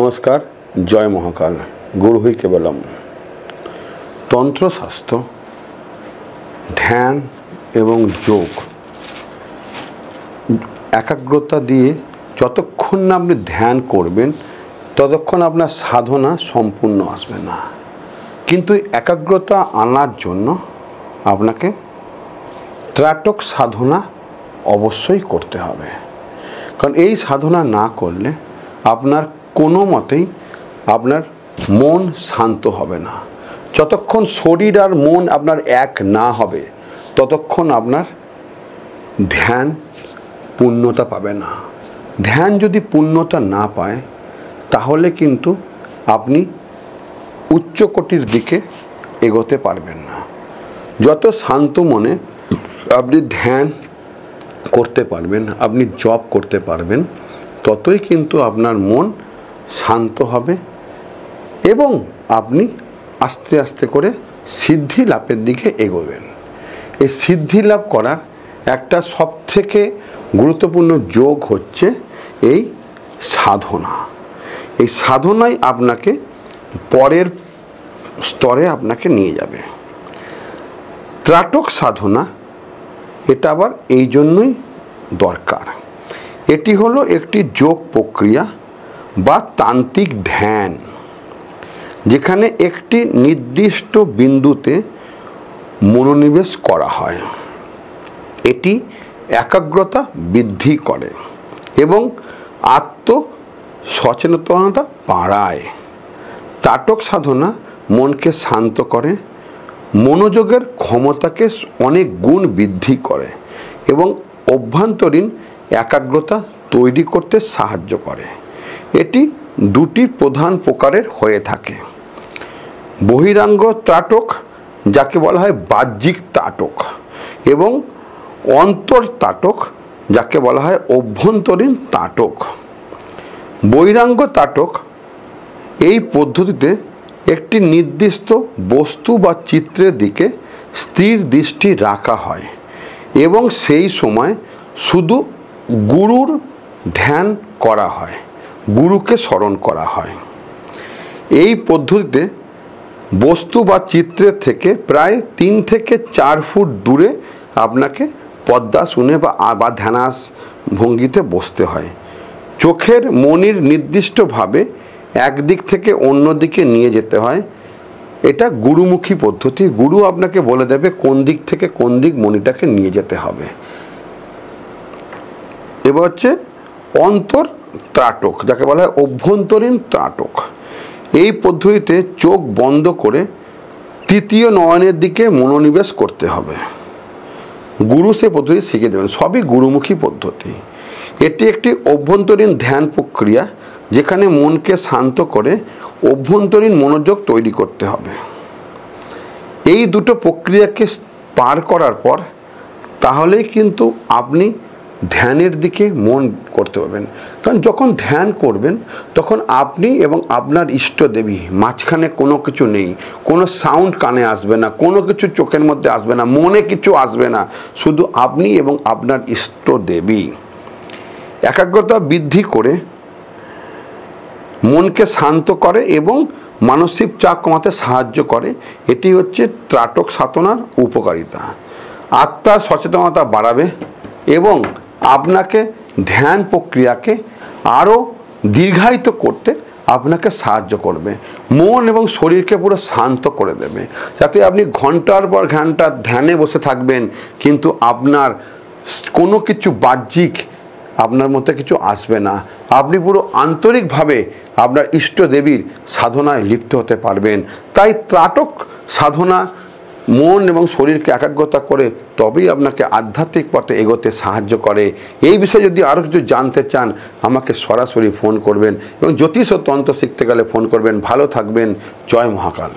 नमस्कार, जय महाकाल। गुरु ही केवलम। तंत्रशास्त्र ध्यान एवं योग एकाग्रता दिए যতক্ষণ না আপনি ধ্যান করবেন ততক্ষণ আপনার সাধনা সম্পূর্ণ আসবে না। কিন্তু একাগ্রতা আনার জন্য আপনাকে ত্রাটক সাধনা অবশ্যই করতে হবে। কারণ এই সাধনা না করলে আপনার কোনো মতেই আপনার মন শান্ত হবে না। যতক্ষণ শরীর আর মন আপনার এক না হবে ততক্ষণ আপনার ধ্যান পূর্ণতা পাবে না। ধ্যান যদি পূর্ণতা না পায় তাহলে কিন্তু আপনি উচ্চকোটির দিকে এগোতে পারবেন না। যত শান্ত মনে আপনি ধ্যান করতে পারবেন, আপনি জপ করতে পারবেন, ততই কিন্তু আপনার মন শান্ত হবে এবং আপনি আস্তে আস্তে করে সিদ্ধি লাভের দিকে এগোবেন। এই সিদ্ধি লাভ করার একটা সবথেকে গুরুত্বপূর্ণ যোগ হচ্ছে এই সাধনা। এই সাধনাই আপনাকে পরের স্তরে আপনাকে নিয়ে যাবে। ত্রাটক সাধনা এটা আবার এই জন্যই দরকার। এটি হলো একটি যোগ প্রক্রিয়া বা তান্ত্রিক ধ্যান, যেখানে একটি নির্দিষ্ট বিন্দুতে মনোনিবেশ করা হয়। এটি একাগ্রতা বৃদ্ধি করে এবং আত্ম সচেতনতা বাড়ায়। ত্রাটক সাধনা মনকে শান্ত করে, মনোযোগের ক্ষমতাকে অনেক গুণ বৃদ্ধি করে এবং অভ্যন্তরীণ একাগ্রতা তৈরি করতে সাহায্য করে। এটি দুটি প্রধান প্রকারের হয়ে থাকে। বহিরাঙ্গ ত্রাটক, যাকে বলা হয় বাহ্যিক ত্রাটক, এবং অন্তর ত্রাটক, যাকে বলা হয় অভ্যন্তরীণ ত্রাটক। বহিরাঙ্গ ত্রাটক এই পদ্ধতিতে একটি নির্দিষ্ট বস্তু বা চিত্রের দিকে স্থির দৃষ্টি রাখা হয় এবং সেই সময় শুধু গুরুর ধ্যান করা হয়, গুরুকে স্মরণ করা হয়। এই পদ্ধতিতে বস্তু বা চিত্রের থেকে প্রায় 3 থেকে 4 ফুট দূরে আপনাকে পদ্মাসনে বা ধ্যানাস ভঙ্গিতে বসতে হয়। চোখের মনির নির্দিষ্টভাবে একদিক থেকে অন্য দিকে নিয়ে যেতে হয়। এটা গুরুমুখী পদ্ধতি। গুরু আপনাকে বলে দেবে কোন দিক থেকে কোন দিক মনিটাকে নিয়ে যেতে হবে। এবার হচ্ছে অন্তর ত্রাটক, যাকে বলা হয় অভ্যন্তরীণ ত্রাটক। এই পদ্ধতিতে চোখ বন্ধ করে তৃতীয় নয়নের দিকে মনোনিবেশ করতে হবে। গুরু সে পদ্ধতি শিখিয়ে দেবেন। সবই গুরুমুখী পদ্ধতি। এটি একটি অভ্যন্তরীণ ধ্যান প্রক্রিয়া, যেখানে মনকে শান্ত করে অভ্যন্তরীণ মনোযোগ তৈরি করতে হবে। এই দুটো প্রক্রিয়াকে পার করার পর তাহলেই কিন্তু আপনি ধ্যানের দিকে মন করতে পারবেন। কারণ যখন ধ্যান করবেন তখন আপনি এবং আপনার ইষ্টদেবী, মাঝখানে কোনো কিছু নেই, কোনো সাউন্ড কানে আসবে না, কোনো কিছু চোখের মধ্যে আসবে না, মনে কিছু আসবে না, শুধু আপনি এবং আপনার ইষ্টদেবী। একাগ্রতা বৃদ্ধি করে মনকে শান্ত করে এবং মানসিক চাপ কমাতে সাহায্য করে। এটি হচ্ছে ত্রাটক সাধনার উপকারিতা। আত্মার সচেতনতা বাড়াবে এবং আপনাকে ধ্যান প্রক্রিয়াকে আরও দীর্ঘায়িত করতে আপনাকে সাহায্য করবে। মন এবং শরীরকে পুরো শান্ত করে দেবে, যাতে আপনি ঘন্টার পর ঘন্টা ধ্যানে বসে থাকবেন কিন্তু আপনার কোনো কিছু বাহ্যিক আপনার মধ্যে কিছু আসবে না। আপনি পুরো আন্তরিকভাবে আপনার ইষ্টদেবীর সাধনায় লিপ্ত হতে পারবেন। তাই ত্রাটক সাধনা মন এবং শরীরকে একাগ্রতা করে তবেই আপনাকে আধ্যাত্মিক পথে এগোতে সাহায্য করে। এই বিষয়ে যদি আরও কিছু জানতে চান আমাকে সরাসরি ফোন করবেন এবং জ্যোতিষ ও তন্ত্র শিখতে গেলে ফোন করবেন। ভালো থাকবেন। জয় মহাকাল।